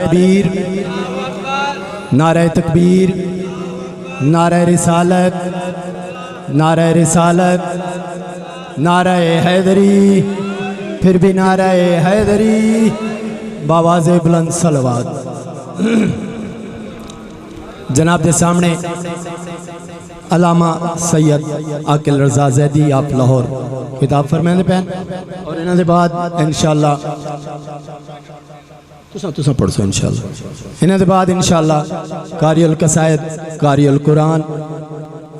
तकबीर, नारे तकबीर, नारे रिसालत, नारे रिसालत, नारे हैदरी, फिर भी नारे हैदरी, बावाज़े बुलंद सलवात। जनाब के सामने अलामा सैयद आकिल रज़ा ज़ैदी आप लाहौर किताब फरमाने पैन और इन्हों के बाद इंशाअल्लाह तुसा पढ़ सो इंशाअल्लाह। इन्हों के बाद इंशाअल्लाह कारियुल कसायद कारियुल कुरान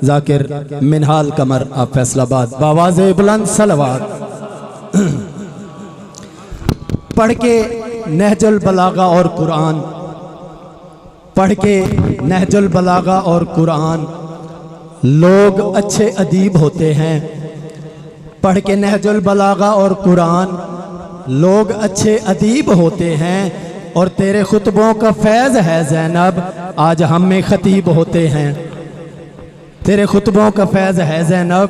जाकिर मिनहाल कमर आप फैसलाबाद बावाज़े बुलंद सलवात पढ़ के नहजुल बलागा और कुरान, पढ़ के नहजुल बलागा और कुरान लोग अच्छे अदीब होते हैं। पढ़ के नहजुल बलागा और कुरान लोग अच्छे अदीब होते हैं और तेरे खुतबों का फैज़ है ज़ैनब आज हम में खतीब होते हैं। तेरे खुतबों का फैज़ है ज़ैनब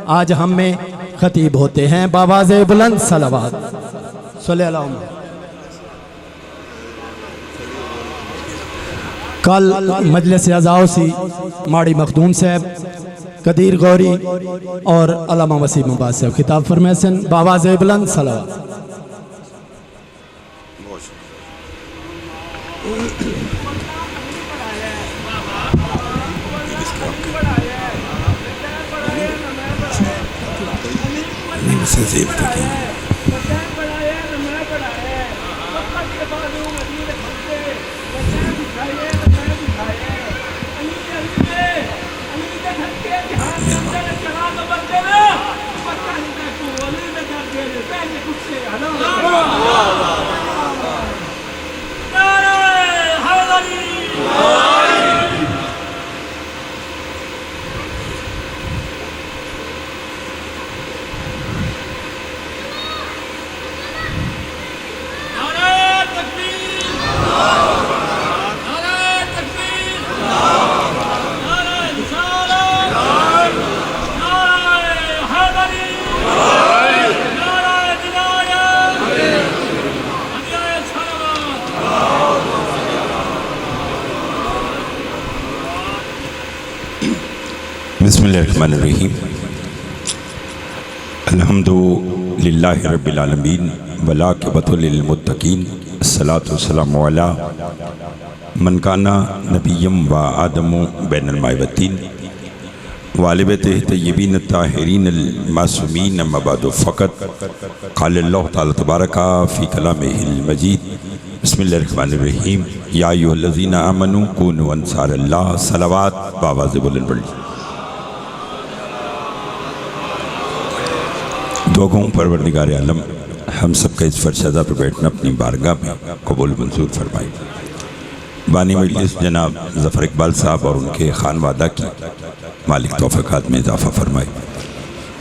आज हम में खतीब होते हैं। बावाज़े बुलंद सलवात सल्लल्लाहु अलैहि वसल्लम। कल मजलिस अज़ाओ सी माड़ी मखदूम साहब कदीर गौरी और अल्लामा वसीम अब्बास साहब खिताब फरमासन बावाज़े बुलंद सलवात। बिस्मिल्लाहिर्रहमानिर्रहीम। अल्हम्दुलिल्लाहि रब्बिल आलमीन वलाक़िबतु लिल मुत्तक़ीन अस्सलातु वस्सलामु अला मन काना नबिय्यम व आदमु बैनल माइ व तीन वालिबतिहि तय्यबीन ताहिरीन अल मासूमीन अम्मा बअदु फ़क़त क़ाल अल्लाहु तआला तबारका फ़ी कलामिहिल मजीद बिस्मिल्लाहिर्रहमानिर्रहीम या अय्युहल्लज़ीना आमनू कूनू अंसारल्लाह सलवात बावाज़े बुलंद। दुआओं परवरदिगार आलम हम सबका इस फरशदा पर बैठना अपनी बारगाह में कबूल मंजूर फरमाए। बानी मजलिस जनाब ज़फ़र इकबाल साहब और उनके खानवादा की मालिक तौफ़ीक़ात में इजाफ़ा फरमाए।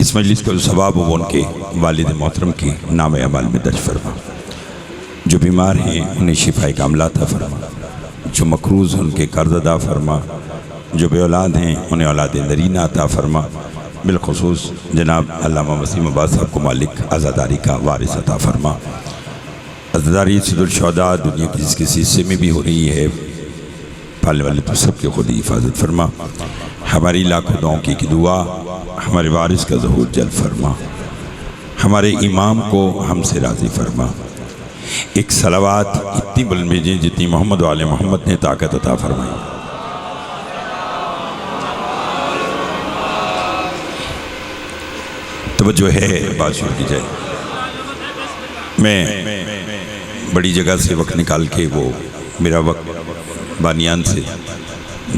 इस मजलिस का सवाब वो उनके वालिद मोहतरम के नाम अमाल में दर्ज फरमा। जो बीमार हैं उन्हें शिफाए कामिला अता फरमा, जो मकरूज़ हैं उनके कर्ज़ अदा फरमा, जो बे औलाद हैं उन्हें औलाद नरीना अता फरमा। बिलखुसूस जनाब अल्लामा वसीम अब्बास साहब को मालिक आज़ादारी का वारिस अता फरमा। आज़ादारी सदुल शुहदा दुनिया की जिस किसी हिस्से में भी हो रही है पालने वाले तो सबके खुद ही हिफाजत फरमा। हमारी लाखों दुआओं की दुआ हमारे वारिस का ज़हूर जल फरमा। हमारे इमाम को हमसे राज़ी फरमा। एक सलावात इतनी बुलंद भेजें जितनी मोहम्मद वाले मोहम्मद ने ताकत अता फरमाई। तवज्जो है बात शुरू की जाए। मैं बड़ी जगह से वक्त निकाल के वो मेरा वक्त बानियान से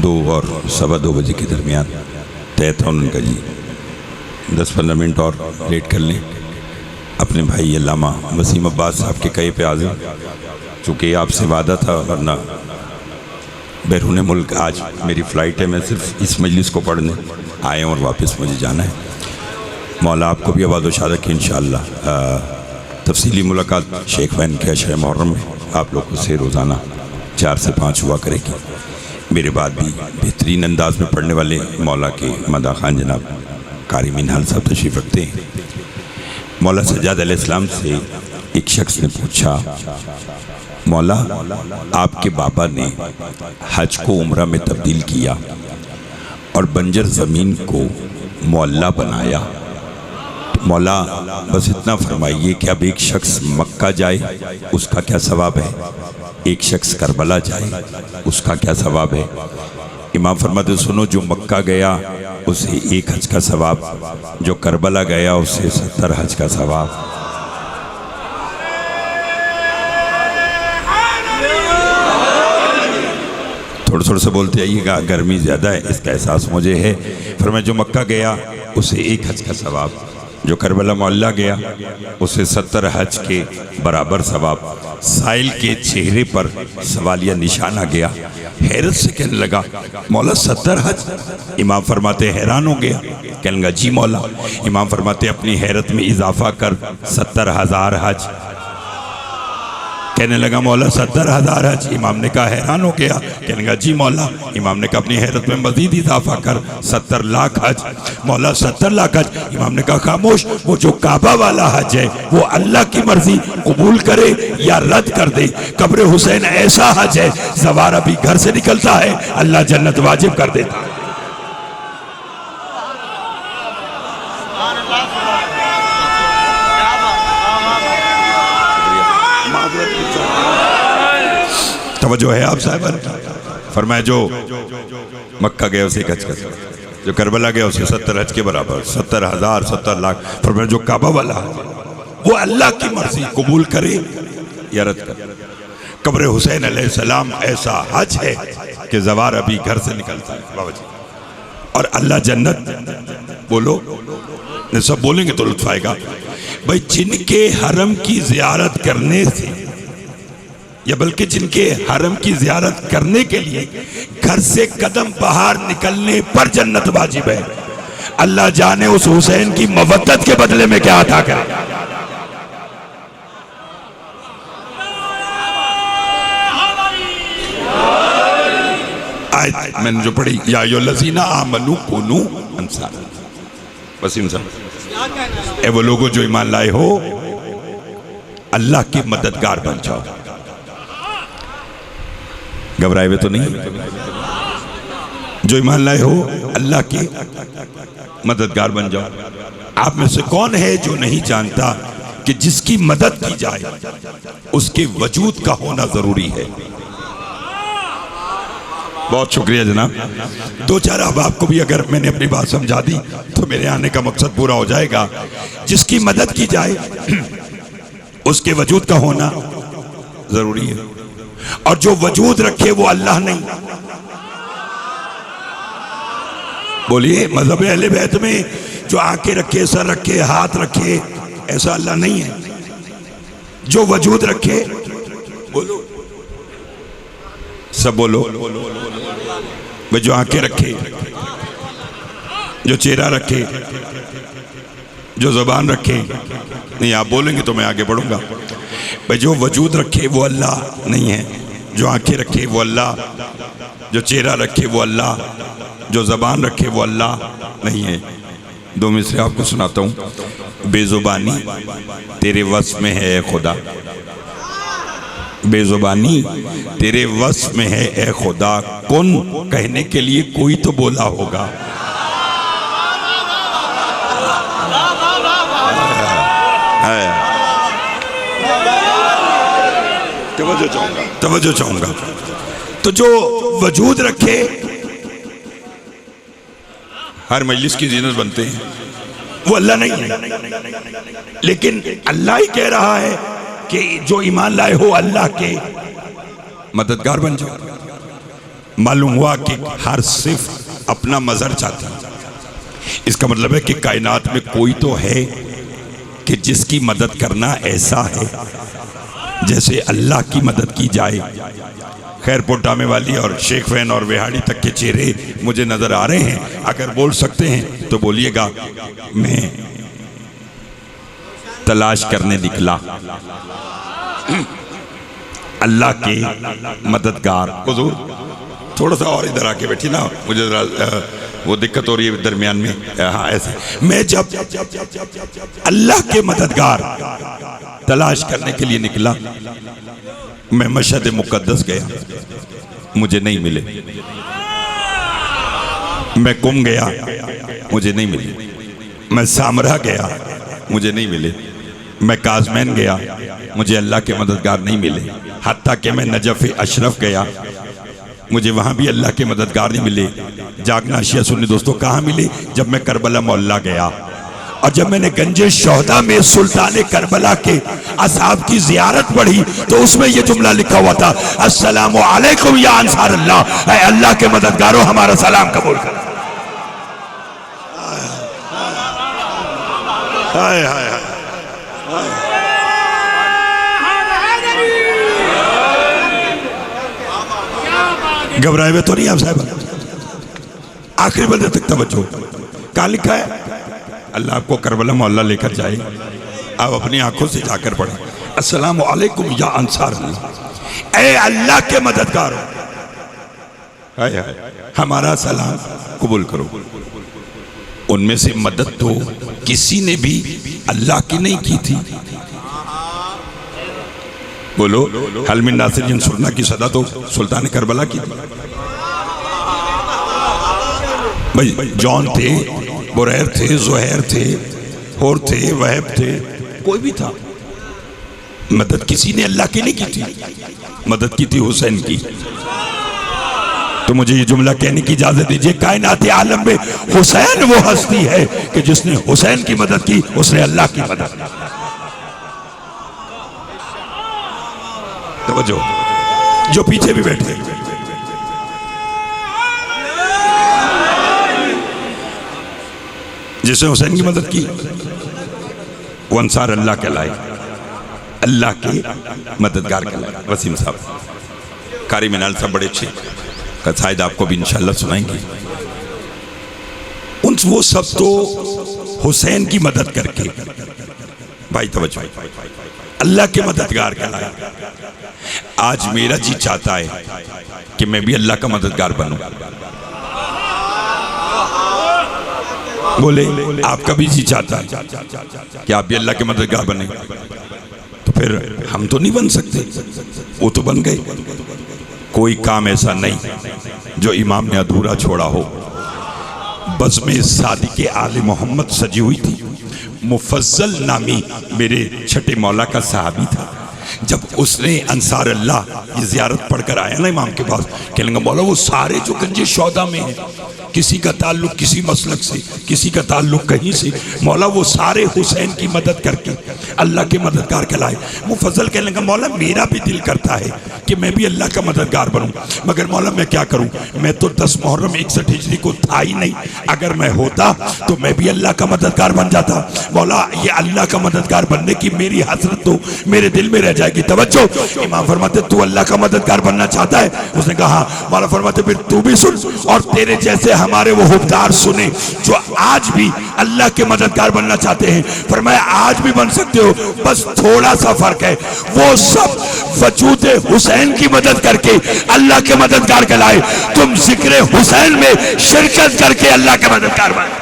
2 और सवा 2 बजे के दरमियान तय था उनका जी 10-15 मिनट और लेट कर लें। अपने भाई अल्लामा वसीम अब्बास साहब के कहे पे हाज़िर, चूँकि आपसे वादा था वरना बैरून मुल्क आज मेरी फ़्लाइट है। मैं सिर्फ इस मजलिस को पढ़ने आए और वापस मुझे जाना है। मौला आपको भी आबाद व शाद रखे इंशाअल्लाह। तफसीली मुलाकात शेख वैन के अशर मुहर्रम में आप लोगों से रोज़ाना 4 से 5 हुआ करेगी। मेरे बाद भी बेहतरीन अंदाज में पढ़ने वाले मौला के मदा खान जनाब कारी मिनहाल साहब तशरीफ़ रखते हैं। मौला सज्जाद अलैहिस्सलाम से एक शख्स ने पूछा, मौला आपके बाबा ने हज को उम्रा में तब्दील किया और बंजर ज़मीन को मोहल्ला बनाया। तो मौला बस इतना फरमाइए कि अब एक शख्स मक्का जाए उसका क्या सवाब है, एक शख्स करबला जाए उसका क्या सवाब है। इमाम फरमाते सुनो, जो मक्का गया उसे 1 हज का सवाब, जो करबला गया उसे 70 हज का सवाब। थोड़ा थोड़ा सा बोलते आइएगा, गर्मी ज़्यादा है इसका एहसास मुझे है। फरमाया जो मक्का गया उसे 1 हज का सवाब, जो करबला मोहल्ला गया उसे 70 हज के बराबर सवाब। साइल के चेहरे पर सवालिया निशान आ गया, हैरत से कहने लगा मौला 70 हज। इमाम फरमाते हैरान हो गया, कहने लगा जी मौला। इमाम फरमाते अपनी हैरत में इजाफा कर 70,000 हज। कहने लगा मौला 70,000 हज। इमाम ने कहा, हैरान हो गया, कहने लगा जी मौला। इमाम ने कहा अपनी हैरत में मजीद इजाफा कर 70 लाख हज। मौला 70 लाख हज। इमाम ने कहा खामोश, वो जो काबा वाला हज है वो अल्लाह की मर्जी कबूल करे या रद्द कर दे। कब्र हुसैन ऐसा हज है, सवार अभी घर से निकलता है अल्लाह जन्नत वाजिब कर देता है। तवज्जो है आप साहब। फरमाया जो मक्का गया उसे 1 हज का, जो करबला गया उसे 70 हज के बराबर, 70,000 70 लाख। फरमाया जो काबा वाला वो अल्लाह की मर्जी कबूल करे या रद्द करे। कब्र हुसैन अलैहिस्सलाम ऐसा हज है कि जवार अभी घर से निकलता है बाबा जी, और अल्लाह जन्नत। बोलो नहीं, सब बोलेंगे तो लुत्फ आएगा भाई। जिनके हरम की जियारत करने से, या बल्कि जिनके हरम की जियारत करने के लिए घर से कदम बाहर निकलने पर जन्नत वाजिब है, अल्लाह जाने उस हुसैन की मवद्दत के बदले में क्या अता करे। आयत मैंने जो पढ़ी, या अय्युहल्लज़ीना आमनू कुनू अंसार, बस इंसान ए वो लोगों जो ईमान लाए हो अल्लाह के मददगार बन जाओ। घबराए हुए तो नहीं, जो ईमान लाए हो अल्लाह के मददगार बन जाओ। आप में से कौन है जो नहीं जानता कि जिसकी मदद की जाए उसके वजूद का होना जरूरी है। बहुत शुक्रिया जनाब। 2-4 अहबाब को भी अगर मैंने अपनी बात समझा दी तो मेरे आने का मकसद पूरा हो जाएगा। जिसकी मदद की जाए उसके वजूद का होना जरूरी है, और जो वजूद रखे वो अल्लाह नहीं। बोलिए, मजहब अहले बैत में जो आंखें रखे, सर रखे, हाथ रखे, ऐसा अल्लाह नहीं है। जो वजूद रखे, बोलो सब बोलो भाई, जो आंखें रखे, जो चेहरा रखे, जो जुबान रखे, नहीं आप बोलेंगे तो मैं आगे बढ़ूंगा भाई। जो वजूद रखे वो अल्लाह नहीं है, जो आंखें रखे वो अल्लाह, जो चेहरा रखे वो अल्लाह, जो ज़बान रखे वो अल्लाह नहीं है। 2 मिसरे आपको सुनाता हूँ। बेजुबानी तेरे वश में है ए खुदा, बेजुबानी तेरे वश में है ए खुदा, कौन कहने के लिए कोई तो बोला होगा। तवज्जो चाहूंगा। तो जो वजूद रखे हर मजलिस की जीनत बनते हैं वो अल्लाह नहीं है, लेकिन अल्लाह ही कह रहा है कि जो ईमान लाए हो अल्लाह के मददगार बन जाओ। मालूम हुआ कि हर सिर्फ अपना मजहर चाहता है। इसका मतलब है कि कायनात में कोई तो है कि जिसकी मदद करना ऐसा है जैसे अल्लाह की मदद की जाए। खैर पोटामे वाली और शेख फैन और विहाड़ी तक के चेहरे मुझे नजर आ रहे हैं, अगर बोल सकते हैं तो बोलिएगा। मैं तलाश करने निकला अल्लाह के मददगार। हुजूर थोड़ा सा और इधर आके बैठी ना, मुझे जरा वो दिक्कत हो रही है दरमियान में। हाँ ऐसे मैं जब अल्लाह के मददगार तलाश करने के लिए निकला मैं मशहद मुक़द्दस गया, मुझे नहीं मिले। मैं कुम गया, मुझे नहीं मिले। मैं सामरा गया, मुझे नहीं मिले। मैं काज़मैन गया, मुझे अल्लाह के मददगार नहीं मिले। हत्ता कि मैं नजफ़ अशरफ गया, मुझे वहाँ भी अल्लाह के मददगार नहीं मिले। जागना शिया सुन्नी दोस्तों कहाँ मिले? जब मैं करबला मोहल्ला गया और जब मैंने गंजे शोहदा में सुल्तान करबला के असहाब की जियारत पढ़ी तो उसमें यह जुमला लिखा हुआ था, अस्सलामु अलैकुम या अंसार अल्लाह, ऐ अल्लाह के मददगारों हमारा सलाम कबूल कर। हाय हाय हाय, घबराए हुए तो नहीं आप साहब? आखिरी बंदे तक तवज्जो। कहाँ लिखा है? अल्लाह आपको करबला मोहल्ला लेकर जाए, आप अपनी आंखों से जाकर पढ़े, अस्सलामु अलैकुम या अंसार अल्लाह, ऐ अल्लाह के मददगार, हाय हाय, हमारा सलाम कबूल करो। उनमें से मदद तो किसी ने भी अल्लाह की नहीं की थी। बोलो, हल मिन नासिरिन सुरना की सदा तो सुल्तान करबला की थी। भाई जॉन थे, बुरैर थे, ज़ुहैर थे, होर थे, वहब थे, कोई भी था, मदद किसी ने अल्लाह की नहीं की थी, मदद की थी हुसैन की। तो मुझे ये जुमला कहने की इजाजत दीजिए, कायनात आलम में हुसैन वो हस्ती है कि जिसने हुसैन की मदद की, उसने अल्लाह की मदद की। तो जो पीछे भी बैठे, जिसने हुसैन की मदद की वो अंसार अल्लाह कहलाए, अल्लाह के मददगार कहलाए। वसीम साहब कारी मिनाल साहब बड़े अच्छे, शायद आपको भी इंशाल्लाह सुनाएंगे। उन वो सब तो हुसैन की मदद करके, भाई तवज्जो, अल्लाह के मददगार कहलाए। आज मेरा जी चाहता है कि मैं भी अल्लाह का मददगार बनूं। बोले आपका भी जी चाहता है कि आप भी अल्लाह के मददगार बने, तो फिर हम तो नहीं बन सकते, वो तो बन गए। कोई काम ऐसा नहीं जो इमाम ने अधूरा छोड़ा हो। बज़्म सादी के आले मोहम्मद सजी हुई थी। मुफज्जल नामी मेरे छठे मौला का सहाबी था। जब उसने अंसार अल्लाह ये ज़ियारत पढ़कर आया ना इमाम के पास, कहने लगा मौला वो सारे जो गंजे शौदा में हैं, किसी का ताल्लुक किसी मसलक से, किसी का ताल्लुक कहीं से, मौला वो सारे हुसैन की मदद करके अल्लाह के मददगार कहलाए। मुफज्जल कहने लगा मौला मेरा भी दिल करता है कि मैं भी अल्लाह का मददगार बनूं, मगर मौला मैं क्या करूं, मैं तो 10 मुहर्रम 61 हिजरी को था ही नहीं, अगर मैं होता तो मैं भी अल्लाह का मददगार बन जाता। मौला ये अल्लाह का मददगार बनने की मेरी हसरत तो मेरे दिल में रह जाएगी। तवज्जो, इमाम फरमाते तू अल्लाह का मददगार बनना चाहता है? उसने कहा हाँ। मौला फरमाते फिर तू भी सुन और तेरे जैसे हमारे वो हुबदार सुने जो आज भी अल्लाह के मददगार बनना चाहते हैं। फरमाया आज भी बन सकते हो, बस थोड़ा सा फर्क है, वो सब वजूद हुसैन की मदद करके अल्लाह के मददगार कहलाए, तुम जिक्र हुसैन में शिरकत करके अल्लाह के मददगार बने।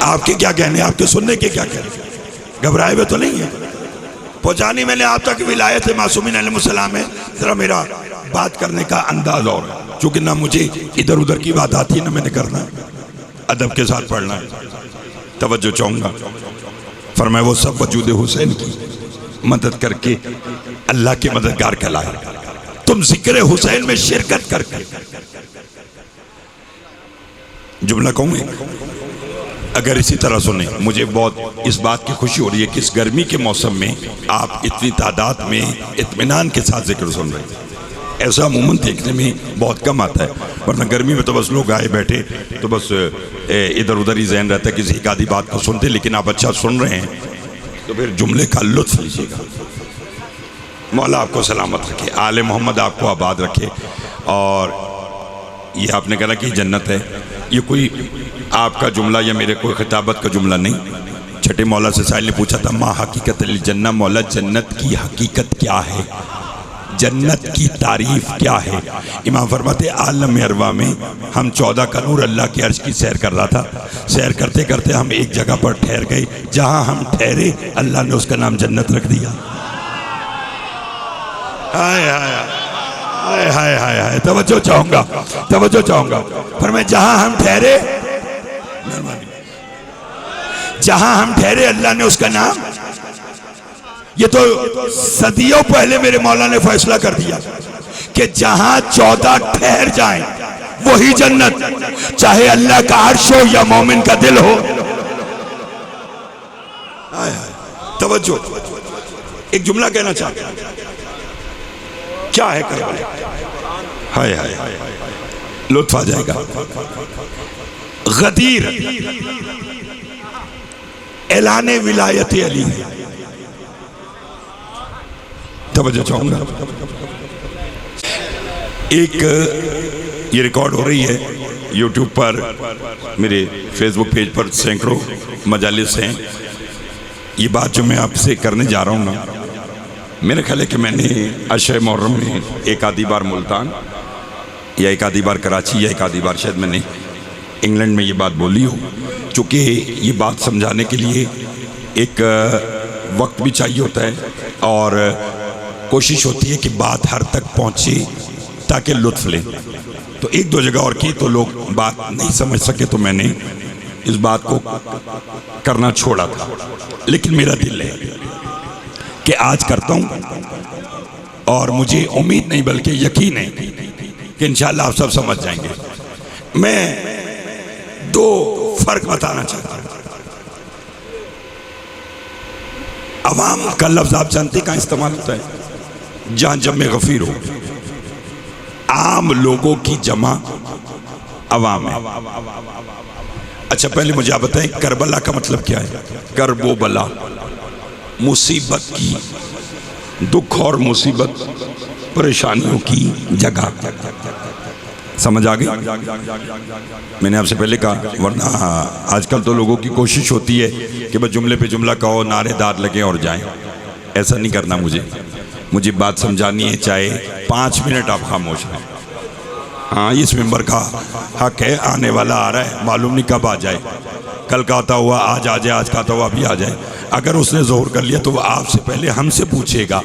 आपके क्या कहने, आपके सुनने के क्या कहने? घबराए हुए तो नहीं है? पहुंचानी मैंने आप तक विलायत मासूमीन अलैहिस्सलाम है। जरा मेरा बात करने का अंदाज और, क्योंकि ना मुझे इधर उधर की बात आती है ना मैंने करना है, अदब के साथ पढ़ना है। तवज्जो चाहूँगा। फरमाया वो सब वजूद हुसैन की मदद करके अल्लाह के मददगार कहलाए, तुम जिक्र हुसैन में शिरकत करके। जुमला कहूँ अगर इसी तरह सुने, मुझे बहुत इस बात की खुशी हो रही है कि इस गर्मी के मौसम में आप इतनी तादाद में इत्मीनान के साथ जिक्र सुन रहे हैं। ऐसा अमूमन देखने में बहुत कम आता है, वरना गर्मी में तो बस लोग आए बैठे तो बस इधर उधर ही जहन रहता है, किसी एक आधी बात को सुनते। लेकिन आप अच्छा सुन रहे हैं तो फिर जुमले का लुत्फ लीजिएगा। मौला आपको सलामत रखे, आले मोहम्मद आपको आबाद रखे। और ये आपने कहा कि जन्नत है, ये कोई आपका जुमला या मेरे कोई खिताबत का जुमला नहीं। छठे मौला से साहिल ने पूछा था माँ हकीकत जन्नत, मौला जन्नत की हकीकत क्या है? जन्नत की तारीफ क्या है। इमाम फरमाते आलम अरवा में हम 14 का नूर अल्लाह की अर्श की सैर कर रहा था। सैर करते करते हम एक जगह पर ठहर गए, जहां हम ठहरे अल्लाह ने उसका नाम जन्नत रख दिया। हाय हाय हाय हाय हाय हाय, तवज्जो चाहूंगा, तवज्जो चाहूंगा। पर मैं जहां हम ठहरे, जहां हम ठहरे अल्लाह ने उसका नाम, ये तो सदियों पहले मेरे मौला ने फैसला कर दिया कि जहां 14 ठहर जाएं वही जन्नत, चाहे अल्लाह का अर्श हो या मोमिन का दिल हो। तवज्जो, एक जुमला कहना चाहता हूं, क्या है करबला? हाय हाय, लुत्फ आ जाएगा। गदीर ऐलाने विलायत अली है। तवज्जो चाहूंगा, एक ये रिकॉर्ड हो रही है यूट्यूब पर, मेरे फेसबुक पेज पर सैकड़ों मजालिस हैं। ये बात जो मैं आपसे करने जा रहा हूँ ना, मेरे ख्याल है कि मैंने अशर मुहर्रम में एक आधी बार मुल्तान या एक आधी बार कराची या एक आधी बार शायद मैंने इंग्लैंड में ये बात बोली हो। चूँकि ये बात समझाने के लिए एक वक्त भी चाहिए होता है और कोशिश होती है कि बात हर तक पहुँचे ताकि लुत्फ लें। तो एक दो जगह और की तो लोग बात नहीं समझ सके, तो मैंने इस बात को करना छोड़ा था। लेकिन मेरा दिल है कि आज करता हूं और मुझे उम्मीद नहीं बल्कि यकीन है कि इंशाअल्लाह आप सब समझ जाएंगे। मैं दो फर्क बताना चाहता हूं। अवाम का लफ्ज आप जानते कहां इस्तेमाल होता है? जहां जमे गफीर हो। आम लोगों की जमा अवाम है। अच्छा, पहले मुझे आप बताएं करबला का मतलब क्या है? करबो बला, मुसीबत की, दुख और मुसीबत परेशानियों की जगह। समझ आ गई? मैंने आपसे पहले कहा, वरना आजकल तो लोगों की कोशिश होती है कि बस जुमले पे जुमला कहो, नारेदार लगे और जाएं। ऐसा नहीं करना। मुझे बात समझानी है, चाहे 5 मिनट आप खामोश रहें। हाँ, इस मेंबर का हक है, आने वाला आ रहा है, मालूम नहीं कब आ जाए। कल का आता हुआ आज आ जाए, आज का आता हुआ अभी आ जाए। अगर उसने जोहर कर लिया तो वह आपसे पहले हमसे पूछेगा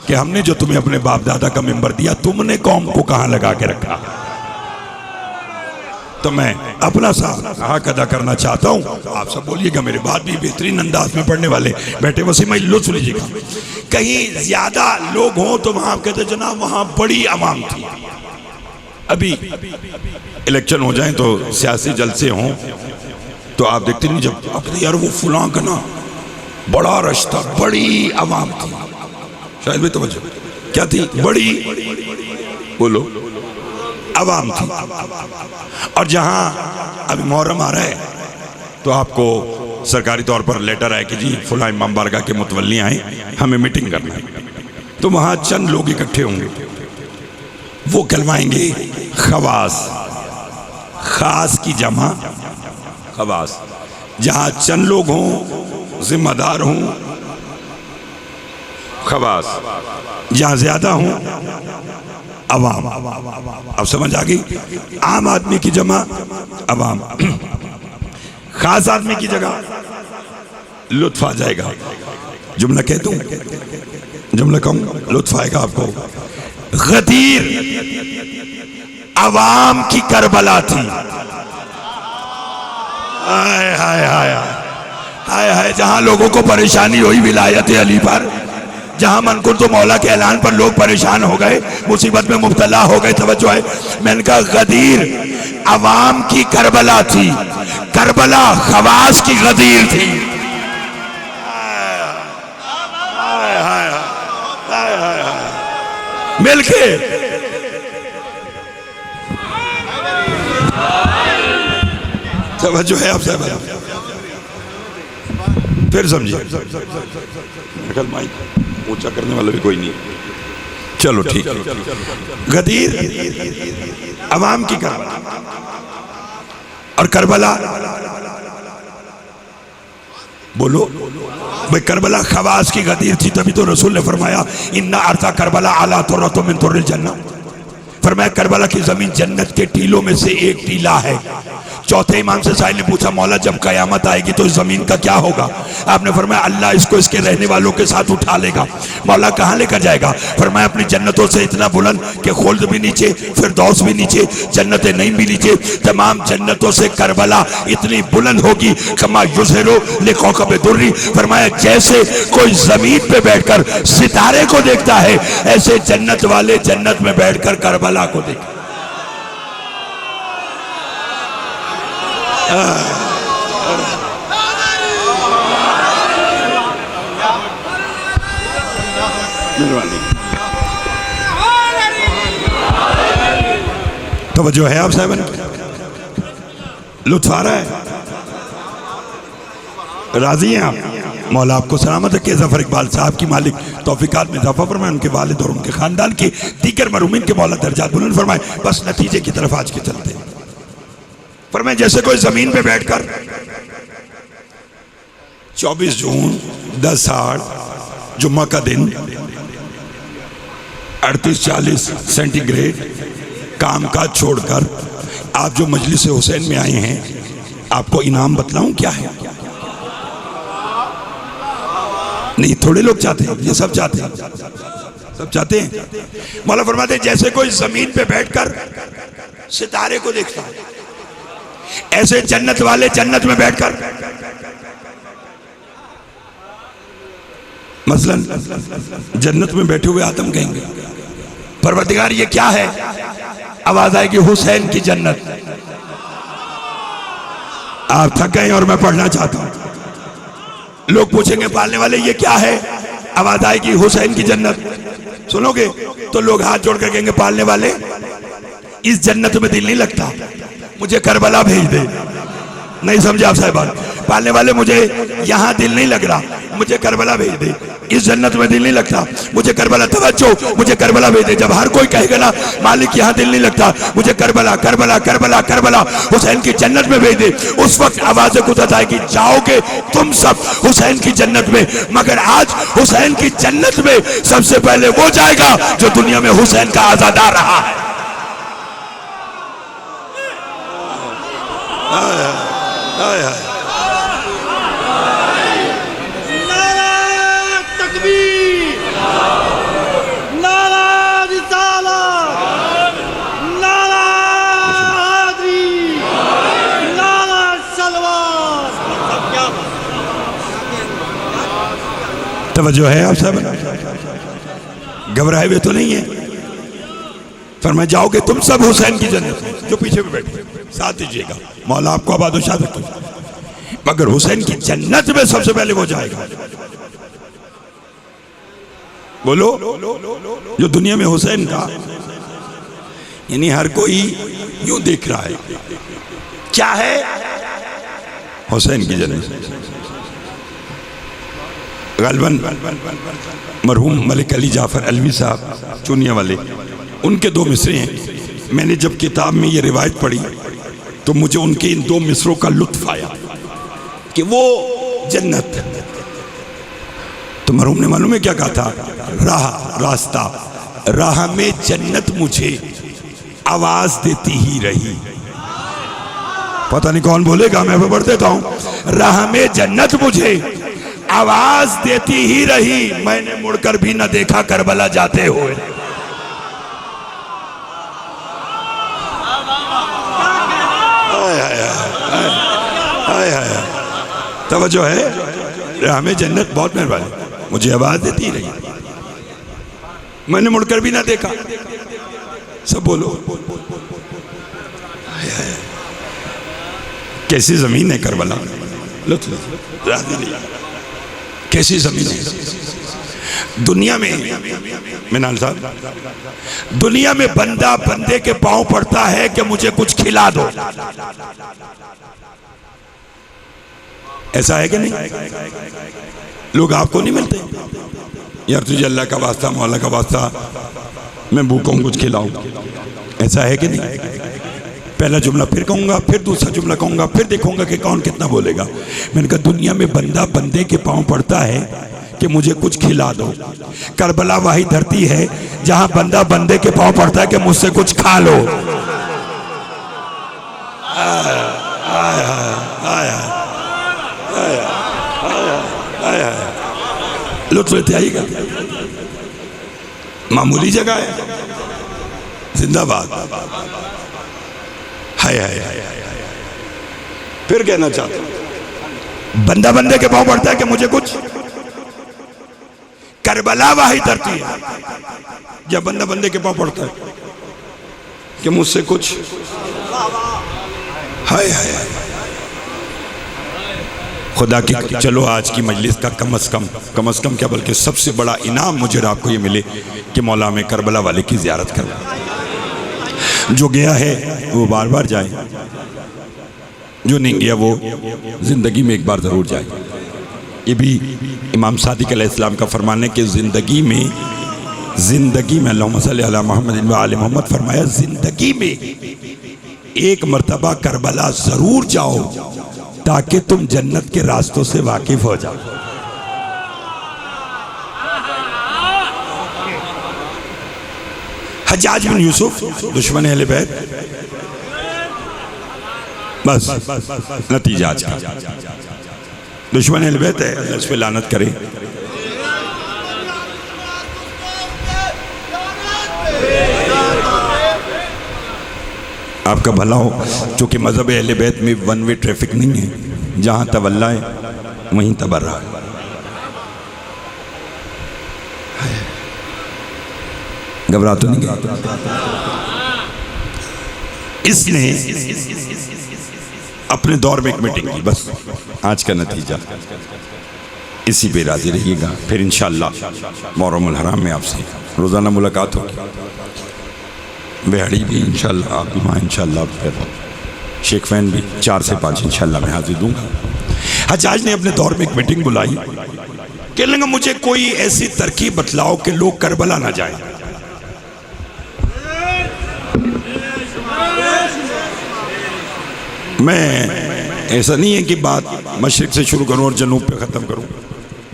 कि हमने जो तुम्हें अपने बाप दादा का मेंबर दिया, तुमने कौम को कहाँ लगा के रखा। तो मैं अपना सा हक अदा करना चाहता हूँ। आप सब बोलिएगा, मेरे बात भी बेहतरीन अंदाज में पढ़ने वाले बैठे, वैसे मैं लुत्फ लीजिएगा। कहीं ज्यादा लोग हों तो वहां आप कहते जनाब वहां बड़ी आवाम थी। अभी इलेक्शन हो जाए तो सियासी जलसे हों तो आप देखते नहीं, जब आप कहते यार वो फुलां का ना बड़ा रश था, बड़ी आवाम थी। शायद भी तवज्जो क्या थी? बड़ी, बोलो, आवाम थी। और जहां अभी मुहर्रम आ रहा है तो आपको सरकारी तौर पर लेटर आए कि जी फुला इमाम बारगाह के मुतवल्ली आए, हमें मीटिंग करना है। तो वहां चंद लोग इकट्ठे होंगे, वो कहलवाएंगे खवास, खास की जमा खवास। जहां चंद लोग हों, जिम्मेदार हों, खवास। जहां ज्यादा हों, अवाम। अब समझ आ गई? आम आदमी की जमा अवाम, खास आदमी की जगह लुत्फ आ जाएगा। जुमला कह दूं, जुमला कहूं, लुत्फ आएगा आपको। गदीर अवाम की करबला थी। हाय हाय हाय हाय हाय, जहां लोगों को परेशानी हुई विलायत अली पर, जहां मनकुर तो मौला के ऐलान पर लोग परेशान हो गए, मुसीबत में मुब्तला हो गए। तवज्जो है, मैंने कहा गदीर अवाम की करबला थी, करबला खवास की गदीर थी। मिलके तवज्जो है आप सब, फिर समझिए। ऊंचा करने वाला भी कोई नहीं, चलो ठीक है। गदीर अवाम की करबला, और करबला बोलो भाई, करबला खवास की गदीर थी, तभी तो रसूल ने फरमाया इन्ना अर्ता करबला आला तुर्रतुम मिन तुर्रिल जन्नह। फरमाया करबला की जमीन जन्नत के टीलों में से एक टीला है। चौथे इमाम से साहिल ने पूछा मौला जब कयामत आएगी तो इस जमीन का क्या होगा? आपने फरमाया अल्लाह इसको इसके रहने वालों के साथ उठा लेगा। मौला कहाँ लेकर जाएगा? फरमाया अपनी जन्नतों से इतना बुलंद कि खुल्द भी नीचे, फिरदौस भी नीचे, जन्नत नईम भी नीचे, तमाम जन्नतों से करबला इतनी बुलंद होगी कमा युज़हिरु लिकौकब दुर्री। फरमाया जैसे कोई जमीन पे बैठकर सितारे को देखता है, ऐसे जन्नत वाले जन्नत में बैठकर करबला को देख। तवज्जो है आप साहब, लुत्फ आ रहा है, राजी हैं आप? मौला आपको सलामत रखे। जफर इकबाल साहब की मालिक तौफीकात में इजाफा फरमाए, उनके वालिद और उनके खानदान के दीगर मरूमीन के मौला दर्जात बुलंद फरमाए। बस नतीजे की तरफ आज के चलते हैं। फरमाए जैसे कोई जमीन पे बैठकर 24 जून 10/8 जुम्मा का दिन 38-40 सेंटीग्रेड काम काज छोड़कर आप जो मजलिस हुसैन में आए हैं, आपको इनाम बतलाऊं क्या है? नहीं, थोड़े लोग चाहते हैं, ये सब चाहते हैं, सब चाहते हैं। मौला फरमाते हैं जैसे कोई जमीन पे बैठकर सितारे को देखता है, ऐसे जन्नत वाले जन्नत में बैठकर, मसलन जन्नत में बैठे हुए आदम कहेंगे परवरदिगार ये क्या है? आवाज आएगी हुसैन की जन्नत। आप थक गए और मैं पढ़ना चाहता हूं। लोग पूछेंगे पालने वाले ये क्या है? आवाज आएगी हुसैन की जन्नत। सुनोगे तो लोग हाथ जोड़कर कहेंगे पालने वाले इस जन्नत में दिल नहीं लगता, मुझे करबला भेज दे। नहीं समझे आप साहिबान? पालने वाले मुझे यहाँ दिल नहीं लग रहा, मुझे करबला भेज दे। इस जन्नत में दिल नहीं लगता, मुझे करबला, तवज्जो, मुझे करबला भेज दे। जब हर कोई कहेगा ना मालिक यहाँ दिल नहीं लगता, मुझे Karbala Karbala Karbala Karbala Hussain की जन्नत में भेज दे, उस वक्त आवाजें गुजर आएगी जाओगे तुम सब हुसैन की जन्नत में। मगर आज हुसैन की जन्नत में सबसे पहले वो जाएगा जो दुनिया में हुसैन का आजादार रहा है। तवज्जो है आप सब? घबराए हुए तो नहीं है? फरमाया जाओगे तुम सब हुसैन की जन्नत में, जो पीछे में बैठे साथ दीजिएगा, मौला आपको आबादोशाह रखे। मगर हुसैन की जन्नत में सबसे पहले वो जाएगा। बोलो जो दुनिया में हुसैन का, यानी हर कोई यूं देख रहा है क्या है? हुसैन की जन्नत। गलबन मरहूम मलिक अली जाफर अलवी साहब चुनिया वाले, उनके 2 मिसरे हैं। मैंने जब किताब में ये रिवायत पढ़ी तो मुझे उनके इन 2 मिसरों का लुत्फ आया कि वो जन्नत। तो मरहूम ने मालूम है क्या कहा था? राह रास्ता राह में जन्नत मुझे आवाज देती ही रही। पता नहीं कौन बोलेगा, मैं पढ़ देता हूं। राह में जन्नत मुझे आवाज देती ही रही, मैंने मुड़कर भी न देखा करबला जाते हुए। तवज्जो है? हमें जन्नत बहुत मेहरबानी, मुझे आवाज देती रही, मैंने मुड़कर भी ना देखा। सब बोलो कैसी जमीन है करबला, कैसी जमीन है दुनिया में। मिनाल साहब, दुनिया में बंदा बंदे के पांव पड़ता है कि मुझे कुछ खिला दो, ऐसा है कि नहीं? लोग आपको नहीं मिलते यार तुझे अल्लाह का वास्ता मौला का वास्ता मैं भूखा हूं कुछ खिलाऊं, ऐसा है कि नहीं? पहला जुमला फिर कहूँगा, फिर दूसरा जुमला कहूँगा, फिर देखूँगा कि कौन कितना बोलेगा। मैंने कहा दुनिया में बंदा बंदे के पाँव पड़ता है कि मुझे कुछ खिला दो। करबला वही धरती है जहाँ बंदा बंदे के पाँव पड़ता है कि मुझसे कुछ खा लो। लुत्फ लेते आइएगा। मामूली जगह है, जिंदाबाद। हाय हाय हाय हाय। फिर कहना चाहता हूं, बंदा बंदे के पांव पड़ता है कि मुझे कुछ। करबला वही धरती है जब बंदा बंदे के पांव पड़ता है कि मुझसे कुछ। हाय हाय हाय। खुदा की चलो आज की मजलिस का कम से कम क्या बल्कि सबसे बड़ा इनाम मुझे और आपको ये मिले कि मौला में करबला वाले की ज़ियारत करना। जो गया है वो बार बार जाए, जो नहीं गया वो ज़िंदगी में एक बार ज़रूर जाए। ये भी इमाम सादिक अलैहिस्सलाम का फरमान है कि ज़िंदगी में अल्लाहुम्मा सल्ली अला मुहम्मद व आले मोहम्मद फरमाया, ज़िंदगी में एक मरतबा करबला ज़रूर जाओ ताकि तुम जन्नत के रास्तों से वाकिफ हो जाओ। हज्जाज बिन यूसुफ दुश्मन अहले बैत, बस नतीजा आज का दुश्मन अहले बैत है, अल्लाह इस पे लानत करे। आपका भला हो, चूँकि मज़हब अहले बैत में वन वे ट्रैफिक नहीं है, जहाँ तवल्ला है वहीं तबर्रा है। घबरा तो नहीं गया। इसने अपने दौर में एक मीटिंग की, बस आज का नतीजा इसी पे राजी रहिएगा। फिर इंशाअल्लाह मुहर्रमुल हराम में आपसे रोज़ाना मुलाकात होगी। बेहड़ी भी इंशाअल्लाह, आप भी वहाँ इंशाअल्लाह, फिर शेख फैन भी 4 से 5 इंशाअल्लाह मैं हाजिर दूंगा। हज्जाज ने अपने दौर में एक मीटिंग बुलाई, कहने लगा मुझे कोई ऐसी तरकीब बतलाओ कि लोग करबला ना जाए। मैं ऐसा नहीं है कि बात मशरिक से शुरू करूं और जनूब पे ख़त्म करूं,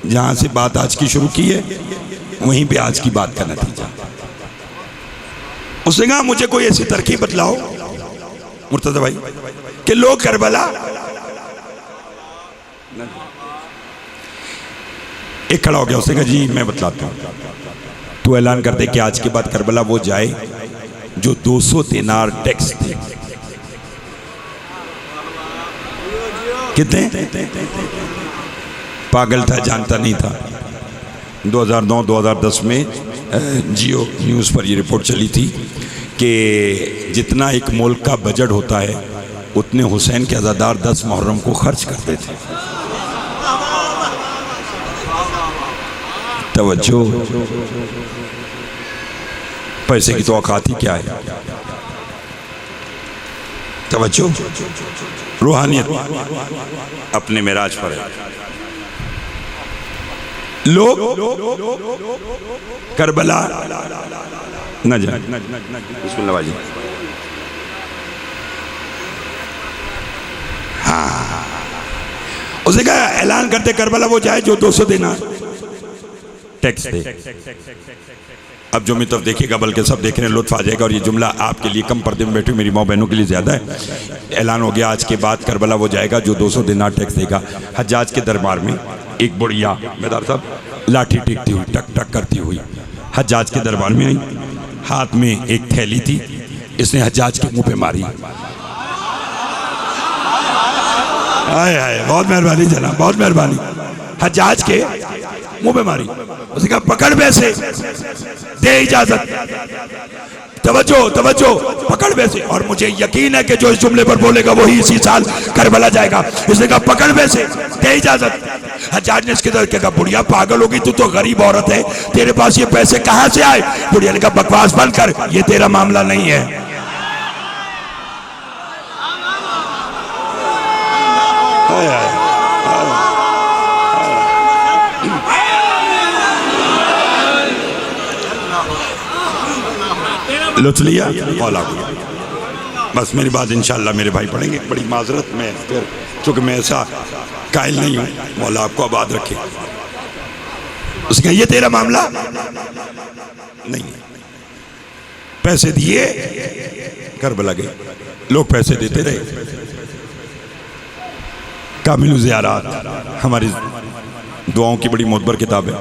जहाँ से बात आज की शुरू की है वहीं पे आज की बात का नतीजा। उसने कहा मुझे कोई ऐसी तरकीब बतलाओ मुर्तज़ा भाई कि लोग करबला। एक खड़ा हो गया, उसने कहा जी मैं बतलाता हूँ, तू ऐलान कर दे कि आज के बाद करबला वो जाए जो 200 दिनार टैक्स दे। कितने? पागल था, जानता नहीं था। 2009-2010 में जियो न्यूज़ पर ये रिपोर्ट चली थी कि जितना एक मुल्क का बजट होता है उतने हुसैन के अज़ादार 10 मुहर्रम को खर्च करते थे। तवज्जो, पैसे की तो औकात ही क्या है। तवज्जो, रूहानियत अपने मेराज पर है। लोग करबला न जाए। बिस्मिल्लाह जी। हाँ, उसने कहा ऐलान करते करबला वो जाए जो 200 दिनार टैक्स दे। अब जो मैं तब देखिएगा, बल्कि सब देख रहे हैं, लुत्फ आ जाएगा। और ये जुमला आपके लिए कम पर्दे में बैठे मेरी माँ बहनों के लिए ज़्यादा है। ऐलान हो गया आज के बाद करबला वो जाएगा जो 200 दिनार टैक्स देगा। हज्जाज के दरबार में एक बुढ़िया बेदार साहब लाठी टेकती हुई टक टक करती हुई हज्जाज के दरबार में आई। हाथ में एक थैली थी, इसने हज्जाज के मुंह पे मारी। आए आए, बहुत मेहरबानी जनाब, बहुत मेहरबानी। हज्जाज के मुंह पे मारी। उसने कहा पकड़ पैसे, दे इजाजत। तवज्जो तवज्जो, पकड़ पैसे। और मुझे यकीन है कि जो इस जुमले पर बोलेगा वही इसी साल करबला जाएगा। इसने कहा पकड़ पैसे, दे इजाजत। हज्जाज ने इसके तरह कहा बुढ़िया पागल होगी, तू तो गरीब औरत है, तेरे पास ये पैसे कहाँ से आए? बुढ़िया ने कहा बकवास बंद कर, ये तेरा मामला नहीं है। लुत्फ लिया, मौला को बस मेरी बात इंशाअल्लाह मेरे भाई पढ़ेंगे। बड़ी माजरत में फिर, चूँकि मैं ऐसा कायल नहीं हूँ, मौला आपको आबाद रखे। उसने कहा ये तेरा मामला नहीं, पैसे दिए, करबला गए, लोग पैसे देते रहे। कामिलु ज़ियारात हमारी दुआओं की बड़ी मोतबर किताब है।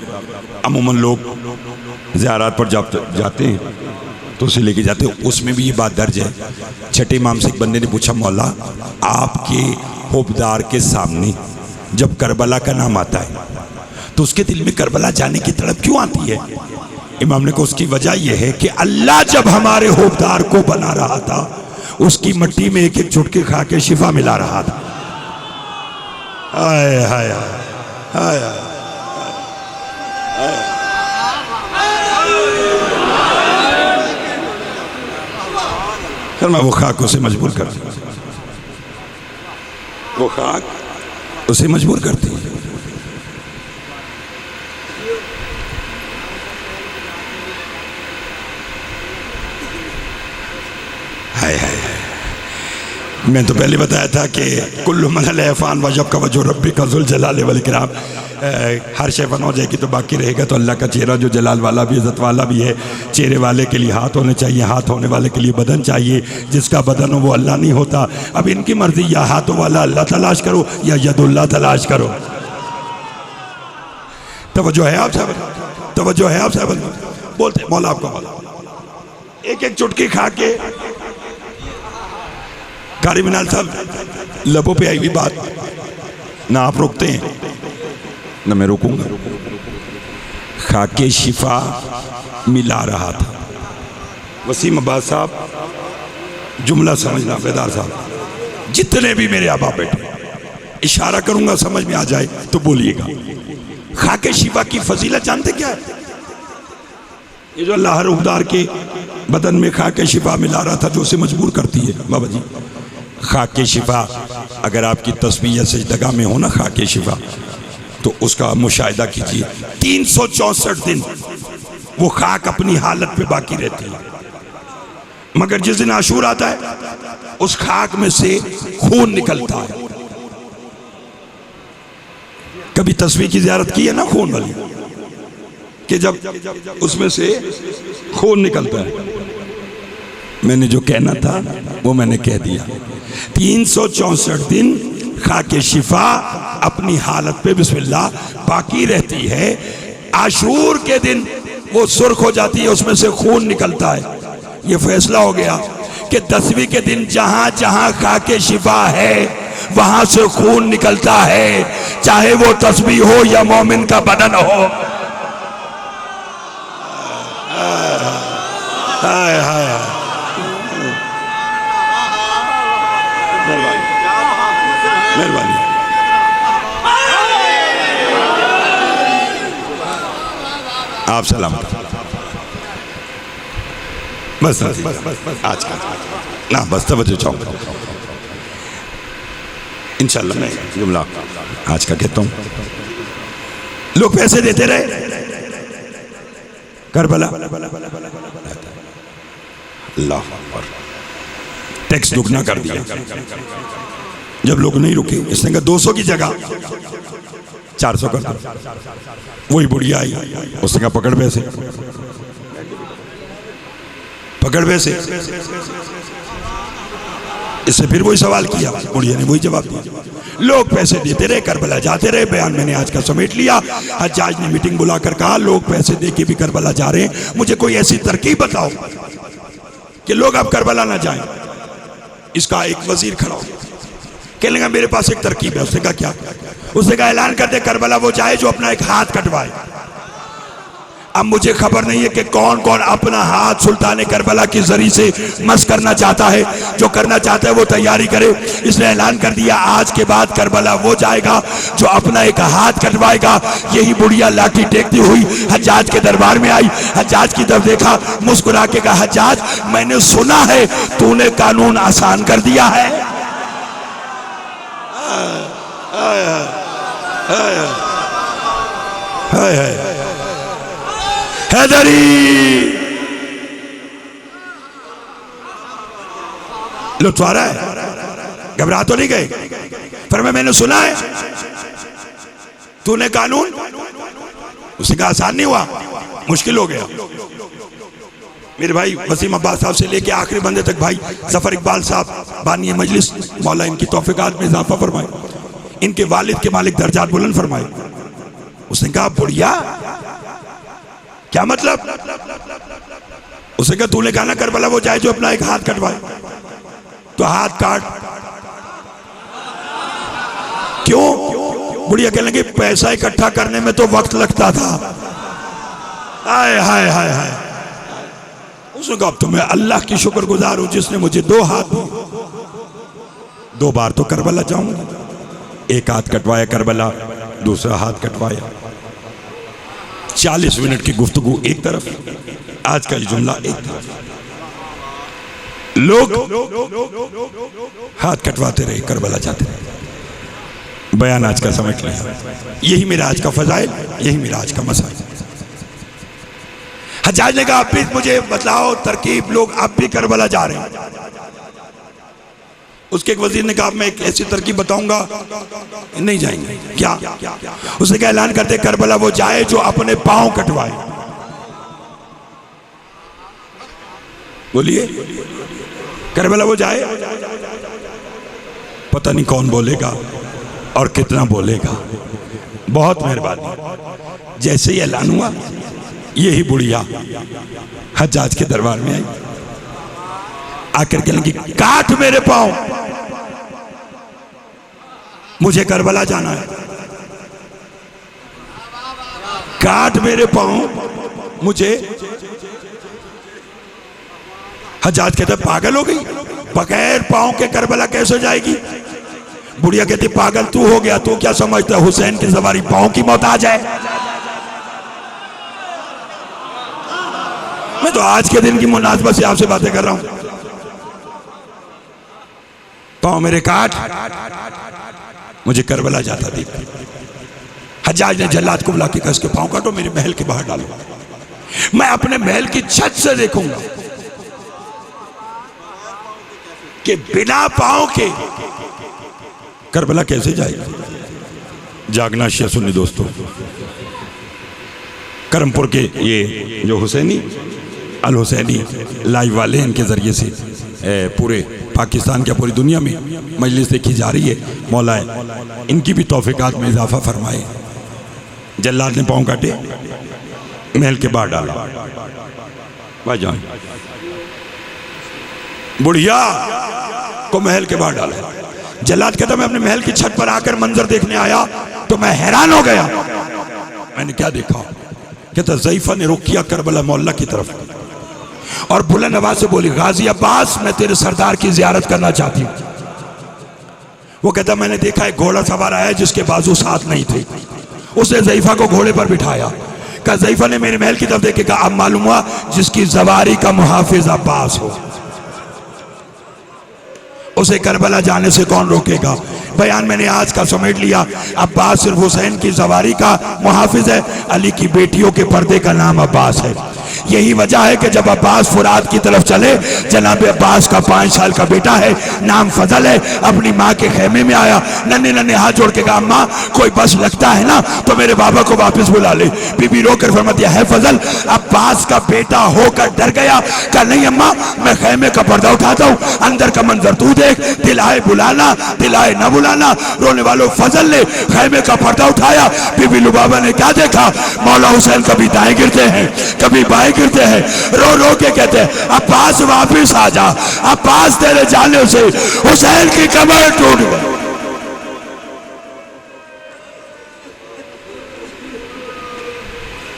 अमूमन लोग ज़ियारात पर जाते हैं तो उसे लेके जाते हैं। उसमें भी ये बात दर्ज है। छठे इमाम से एक बंदे ने पूछा, मौला आपके हुबदार के सामने जब करबला का नाम आता है तो उसके दिल में करबला जाने की तड़प क्यों आती है? इमाम ने कहा उसकी वजह यह है कि अल्लाह जब हमारे हुबदार को बना रहा था उसकी मिट्टी में एक एक चुटकी खा के शिफा मिला रहा था। हाय हाय हाय हाय। मैं वो खाक उसे मजबूर करती, वो खाक उसे मजबूर करती है। हाय हाय। मैं तो पहले बताया था कि कुल्लु मन अलैहा फ़ान वजब का वजह रब्बी का ज़ुल जलाल वल इकराम। हर शय फना हो जाएगी तो बाकी रहेगा तो अल्लाह का चेहरा जो जलाल वाला भी इज़्ज़त वाला भी है। चेहरे वाले के लिए हाथ होने चाहिए, हाथ होने वाले के लिए बदन चाहिए। जिसका बदन हो वो अल्लाह नहीं होता। अब इनकी मर्जी, या हाथों वाला अल्लाह तलाश करो या यदुल्लाह तलाश करो। तवज्जो है आप साहब, तवज्जो है आप साहब। बोलते मौला आपको एक एक चुटकी खा के। कारी मिनाल साहब, लबों पे आई हुई बात ना आप रोकते हैं ना मैं रोकूंगा। खाके शिफा मिला रहा था। वसीम अब्बास साहब, जुमला समझना बेदार साहब, जितने भी मेरे आबा बैठे, इशारा करूंगा समझ में आ जाए तो बोलिएगा। खाके शिफा की फजीलत जानते क्या है? ये जो अल्लाह हर हुबदार के बदन में खाके शिफा मिला रहा था जो उसे मजबूर करती है। बाबा जी, खाके शिफा अगर आपकी तस्बीह या सजदगा में हो ना खाके शिफा, तो उसका मुशाहिदा कीजिए। 364 दिन वो खाक अपनी हालत पे बाकी रहती है, मगर जिस दिन आशूर आता है उस खाक में से खून निकलता है। कभी तस्बीह की ज़ियारत की है ना खून वाली, कि जब उसमें से खून निकलता है। मैंने जो कहना था वो मैंने कह दिया। 364 दिन खाके शिफा अपनी हालत पे बिस्मिल्लाह बाकी रहती है। आशूर के दिन वो सुर्ख हो जाती है, उसमें से खून निकलता है। ये फैसला हो गया कि 10वीं के दिन जहां जहां खाके शिफा है वहां से खून निकलता है, चाहे वो तस्बीह हो या मोमिन का बदन हो। हाय हाय, मेहरबानी। आप सलाम बस आज का ना, बस तवज्जो चाहूँगा इंशाल्लाह। मैं जुमला आज का कहता हूँ। लोग पैसे देते रहे, करबला अल्लाह अकबर, टैक्स दुगना कर दिया। जब लोग नहीं रुके, इसने कहा 200 की जगह 400 कर दो। वही बुढ़िया आई, उसने कहा पकड़ पैसे, पकड़ पैसे। इससे फिर वही सवाल किया, बुढ़िया ने वही जवाब दिया। लोग पैसे देते रहे, करबला जाते रहे। बयान मैंने आज का समेट लिया। हज्जाज ने मीटिंग बुलाकर कहा लोग पैसे दे के भी करबला जा रहे हैं, मुझे कोई ऐसी तरकीब बताओ कि लोग अब करबला ना जाएं। इसका एक वजीर खड़ा हो, कहने लगा मेरे पास एक तरकीब है। उसने कहा क्या? उसने कहा ऐलान कर दे करबला वो जाए जो अपना एक हाथ कटवाए। अब मुझे खबर नहीं है कि कौन कौन अपना हाथ सुल्तान करबला की जरी से मस करना चाहता है। जो करना चाहता है वो तैयारी करे। इसने ऐलान कर दिया आज के बाद करबला वो जाएगा जो अपना एक हाथ कटवाएगा। यही बुढ़िया लाठी टेकती हुई हज्जाज के दरबार में आई। हज्जाज की तरफ देखा, मुस्कुरा के कहा हज्जाज मैंने सुना है तूने कानून आसान कर दिया है। हैदरी लुत्फ आ रहा है? घबरा तो नहीं गए? फरमाया मैंने सुना है तूने कानून, उसने कहा आसान नहीं हुआ, मुश्किल हो गया। मेरे भाई वसीम अब्बास साहब से लेके आखिरी बंदे तक भाई जफर इकबाल साहब बानी मजलिस, मौला इनकी तौफीकात में इजाफा फरमाए, इनके वालिद के मालिक दर्जात बुलंद फरमाए। उसने कहा बुढ़िया क्या मतलब? उसने कहा तूने कहा ना करबला वो जाए जो अपना एक हाथ कटवाए, तो हाथ काट। क्यों? बुढ़िया कहने लगी पैसा इकट्ठा करने में तो वक्त लगता था। हाय हाय हाय हाय। उसने कहा अब तो मैं अल्लाह की शुक्रगुजार हूं जिसने मुझे 2 हाथ दिए। 2 बार तो करबला जाऊंगा, एक हाथ कटवाया करबला, दूसरा हाथ कटवाया। 40 मिनट की गुफ्तगू एक तरफ, आज का ये जुमला एक तरफ। लोग हाथ कटवाते रहे, करबला जाते रहे। बयान आज का समझ लिया, यही मेरा आज का फजाइल, यही मेरा आज का मसाइल। हज्जाज ने कहा आप भी मुझे बतलाओ तरकीब, लोग आप भी करबला जा रहे हैं। उसके एक वजीर ने कहा मैं एक ऐसी तरकीब बताऊंगा, नहीं जाएंगे। क्या? उसने कहा ऐलान करते करबला वो जाए जो अपने पांव कटवाए। बोलिए करबला वो जाए। पता नहीं कौन बोलेगा और कितना बोलेगा। बहुत मेहरबानी। जैसे ही ऐलान हुआ यही बुढ़िया हज्जाज के दरबार में आई, आकर के लगी काट मेरे पांव, मुझे करबला जाना है, काट मेरे पांव मुझे। हज्जाज कहते पागल हो गई, बगैर पांव के करबला कैसे जाएगी? बुढ़िया कहती पागल तू हो गया, तू क्या समझता हुसैन की सवारी पांव की मौत आ जाए? मैं तो आज के दिन की मुनासबत से आपसे बातें कर रहा हूं। पांव मेरे काट, मुझे करबला जाता देख। हज्जाज ने जल्लाद को बुला के कहा इसके पांव काटो, मेरे महल के बाहर डालो, मैं अपने महल की छत से देखूंगा कि बिना पांव के करबला कैसे जाएगी। जागना शिया सुन्नी दोस्तों, करमपुर के ये जो हुसैनी अल हुसैनी लाइव वाले, इनके जरिए से पूरे पाकिस्तान क्या पूरी दुनिया में मजलिस देखी जा रही है। मौला इनकी भी तौफीकात में इजाफा फरमाए। जल्लाद ने पांव काटे, महल के बाहर डाला। भाईजान बुढ़िया को महल के बाहर डाला। जल्लाद कहता मैं अपने महल की छत पर आकर मंजर देखने आया तो मैं हैरान हो गया। मैंने क्या देखा? कहता ज़ईफा ने रुख किया करबला मोहल्ला की तरफ और बुलंद आवाज से बोली गाजी अब्बास मैं तेरे सरदार की जियारत करना चाहती हूँ। वो कहता मैंने देखा एक घोड़ा सवार आया जिसके बाजू साथ नहीं थे। उसने ज़ईफा को घोड़े पर बिठाया। कहा ज़ईफा ने मेरे महल की तरफ देखे, कहा अब मालूम हुआ जिसकी सवारी का मुहाफिज अब्बास हो, उसे करबला जाने से कौन रोकेगा। बयान मैंने आज का समेट लिया। अब्बास सिर्फ हुसैन की सवारी का मुहाफिज है, अली की बेटियों के पर्दे का नाम अब्बास है। यही वजह है कि जब अब्बास फुरात की तरफ चले, जनाब अब्बास का 5 साल का बेटा है, नाम फजल है, अपनी माँ के खेमे में आया, नन्हे नन्हे हाथ जोड़ के कहा अम्मा कोई बस लगता है ना तो मेरे बाबा को वापस बुला ले। बीबी रोकर फरमाती है फजल अब्बास का बेटा होकर डर गया। कहा नहीं अम्मा मैं खेमे का पर्दा उठाता हूँ, अंदर का मंजर तू देख, दिलाए बुलाना दिलाए न बुलाना। रोने वालों फजल ने खेमे का पर्दा उठाया। बीबी लुबाबा ने क्या देखा? मौला हुसैन कभी दाएं गिरते हैं कभी बाएं गिरते हैं, रो रो के कहते हैं अब्बास वापिस आ जा, अब्बास तेरे जाने से हुसैन की कमर टूट गई।